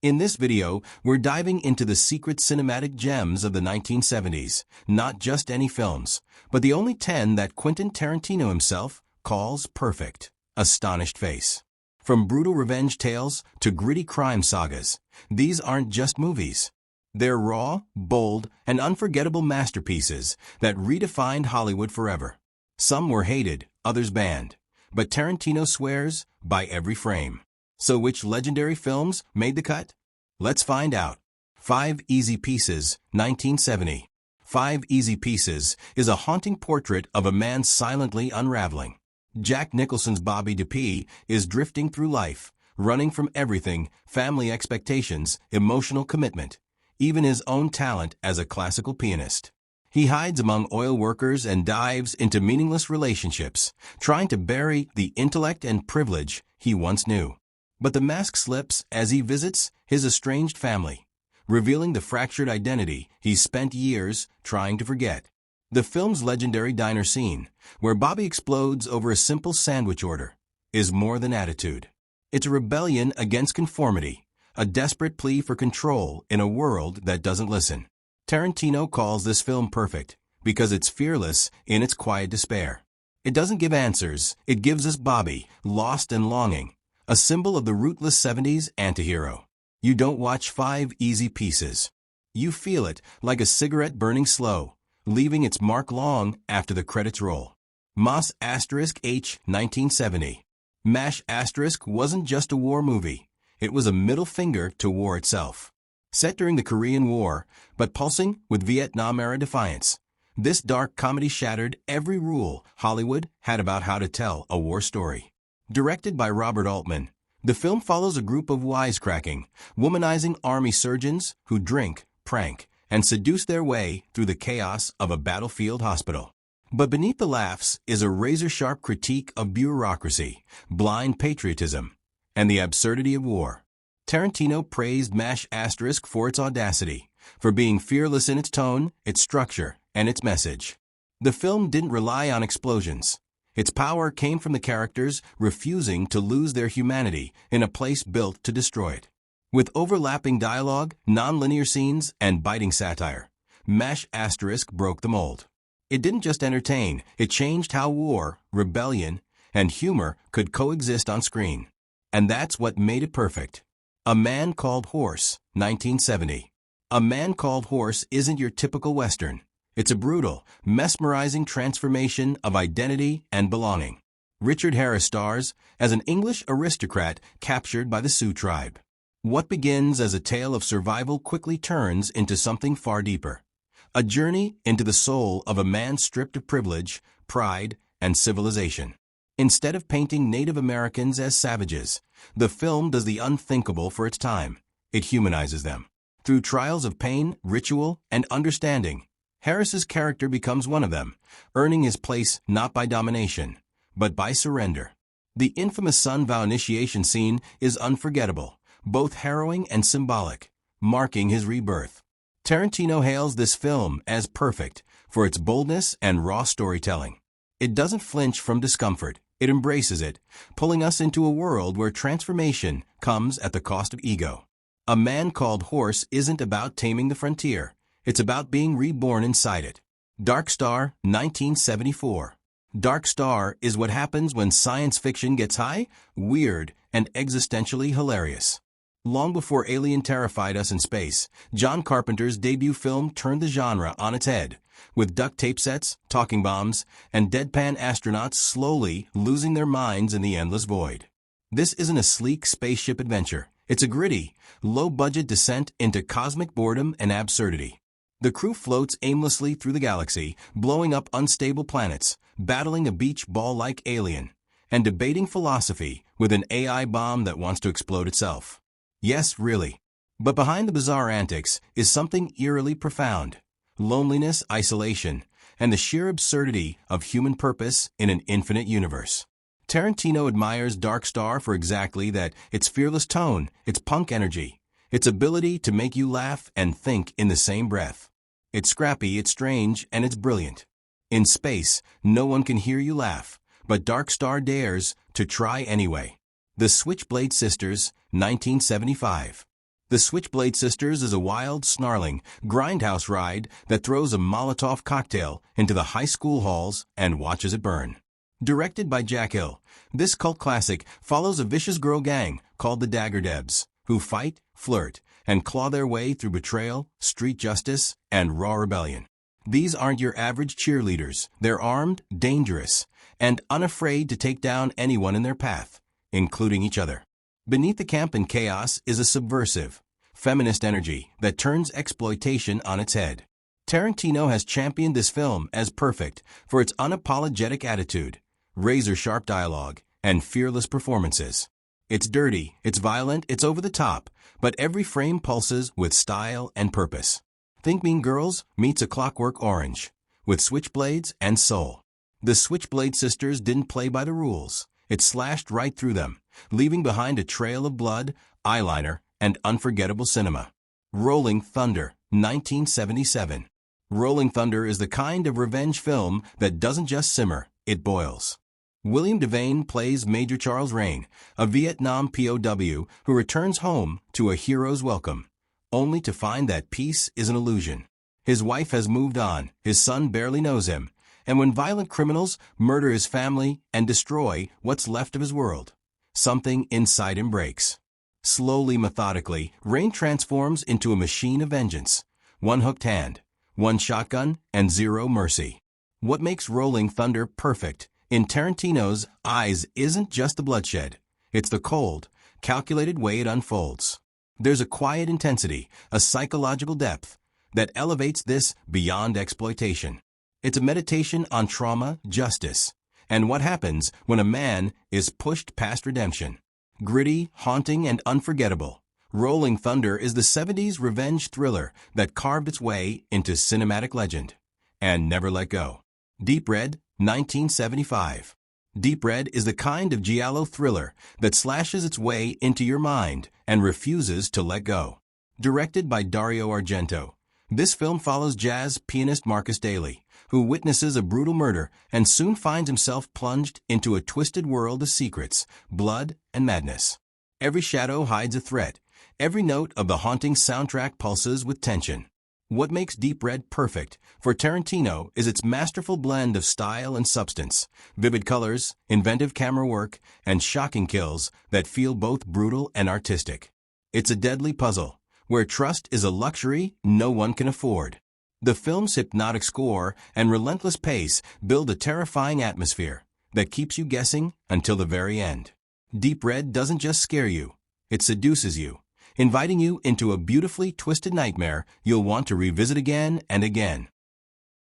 In this video, we're diving into the secret cinematic gems of the 1970s, not just any films, but the only 10 that Quentin Tarantino himself calls perfect. Astonished face. From brutal revenge tales to gritty crime sagas, these aren't just movies. They're raw, bold, and unforgettable masterpieces that redefined Hollywood forever. Some were hated, others banned, but Tarantino swears by every frame. So which legendary films made the cut? Let's find out. 5 Easy Pieces, 1970. 5 Easy Pieces is a haunting portrait of a man silently unraveling. Jack Nicholson's Bobby DeP is drifting through life, running from everything: family expectations, emotional commitment, even his own talent as a classical pianist. He hides among oil workers and dives into meaningless relationships, trying to bury the intellect and privilege he once knew. But the mask slips as he visits his estranged family, revealing the fractured identity he's spent years trying to forget. The film's legendary diner scene, where Bobby explodes over a simple sandwich order, is more than attitude. It's a rebellion against conformity, a desperate plea for control in a world that doesn't listen. Tarantino calls this film perfect because it's fearless in its quiet despair. It doesn't give answers, it gives us Bobby, lost and longing, a symbol of the rootless 70s antihero. You don't watch 5 Easy Pieces. You feel it like a cigarette burning slow, leaving its mark long after the credits roll. MASH Asterisk H 1970. MASH Asterisk wasn't just a war movie. It was a middle finger to war itself. Set during the Korean War, but pulsing with Vietnam-era defiance, this dark comedy shattered every rule Hollywood had about how to tell a war story. Directed by Robert Altman, the film follows a group of wisecracking, womanizing army surgeons who drink, prank, and seduce their way through the chaos of a battlefield hospital. But beneath the laughs is a razor-sharp critique of bureaucracy, blind patriotism, and the absurdity of war. Tarantino praised MASH Asterisk for its audacity, for being fearless in its tone, its structure, and its message. The film didn't rely on explosions. Its power came from the characters refusing to lose their humanity in a place built to destroy it. With overlapping dialogue, non-linear scenes, and biting satire, MASH Asterisk broke the mold. It didn't just entertain, it changed how war, rebellion, and humor could coexist on screen. And that's what made it perfect. A Man Called Horse, 1970. A Man Called Horse isn't your typical Western. It's a brutal, mesmerizing transformation of identity and belonging. Richard Harris stars as an English aristocrat captured by the Sioux tribe. What begins as a tale of survival quickly turns into something far deeper. A journey into the soul of a man stripped of privilege, pride, and civilization. Instead of painting Native Americans as savages, the film does the unthinkable for its time. It humanizes them. Through trials of pain, ritual, and understanding, Harris's character becomes one of them, earning his place not by domination, but by surrender. The infamous sun vow initiation scene is unforgettable, both harrowing and symbolic, marking his rebirth. Tarantino hails this film as perfect for its boldness and raw storytelling. It doesn't flinch from discomfort, it embraces it, pulling us into a world where transformation comes at the cost of ego. A Man Called Horse isn't about taming the frontier. It's about being reborn inside it. Dark Star, 1974. Dark Star is what happens when science fiction gets high, weird, and existentially hilarious. Long before Alien terrified us in space, John Carpenter's debut film turned the genre on its head, with duct tape sets, talking bombs, and deadpan astronauts slowly losing their minds in the endless void. This isn't a sleek spaceship adventure. It's a gritty, low-budget descent into cosmic boredom and absurdity. The crew floats aimlessly through the galaxy, blowing up unstable planets, battling a beach ball-like alien, and debating philosophy with an AI bomb that wants to explode itself. Yes, really. But behind the bizarre antics is something eerily profound: loneliness, isolation, and the sheer absurdity of human purpose in an infinite universe. Tarantino admires Dark Star for exactly that: its fearless tone, its punk energy, its ability to make you laugh and think in the same breath. It's scrappy, it's strange, and it's brilliant. In space, no one can hear you laugh, but Dark Star dares to try anyway. The Switchblade Sisters, 1975. The Switchblade Sisters is a wild, snarling, grindhouse ride that throws a Molotov cocktail into the high school halls and watches it burn. Directed by Jack Hill, this cult classic follows a vicious girl gang called the Dagger Debs, who fight, flirt, and claw their way through betrayal, street justice, and raw rebellion. These aren't your average cheerleaders. They're armed, dangerous, and unafraid to take down anyone in their path, including each other. Beneath the camp and chaos is a subversive, feminist energy that turns exploitation on its head. Tarantino has championed this film as perfect for its unapologetic attitude, razor-sharp dialogue, and fearless performances. It's dirty, it's violent, it's over the top, but every frame pulses with style and purpose. Think Mean Girls meets A Clockwork Orange, with switchblades and soul. The Switchblade Sisters didn't play by the rules. It slashed right through them, leaving behind a trail of blood, eyeliner, and unforgettable cinema. Rolling Thunder, 1977. Rolling Thunder is the kind of revenge film that doesn't just simmer, it boils. William Devane plays Major Charles Rain, a Vietnam POW who returns home to a hero's welcome, only to find that peace is an illusion. His wife has moved on, his son barely knows him, and when violent criminals murder his family and destroy what's left of his world, something inside him breaks. Slowly, methodically, Rain transforms into a machine of vengeance. One hooked hand, one shotgun, and zero mercy. What makes Rolling Thunder perfect, in Tarantino's eyes, isn't just the bloodshed. It's the cold, calculated way it unfolds. There's a quiet intensity, a psychological depth, that elevates this beyond exploitation. It's a meditation on trauma, justice, and what happens when a man is pushed past redemption. Gritty, haunting, and unforgettable, Rolling Thunder is the 70s revenge thriller that carved its way into cinematic legend and never let go. Deep Red, 1975. Deep Red is the kind of giallo thriller that slashes its way into your mind and refuses to let go. Directed by Dario Argento, this film follows jazz pianist Marcus Daly, who witnesses a brutal murder and soon finds himself plunged into a twisted world of secrets, blood, and madness. Every shadow hides a threat. Every note of the haunting soundtrack pulses with tension. What makes Deep Red perfect for Tarantino is its masterful blend of style and substance, vivid colors, inventive camera work, and shocking kills that feel both brutal and artistic. It's a deadly puzzle, where trust is a luxury no one can afford. The film's hypnotic score and relentless pace build a terrifying atmosphere that keeps you guessing until the very end. Deep Red doesn't just scare you, it seduces you, inviting you into a beautifully twisted nightmare you'll want to revisit again and again.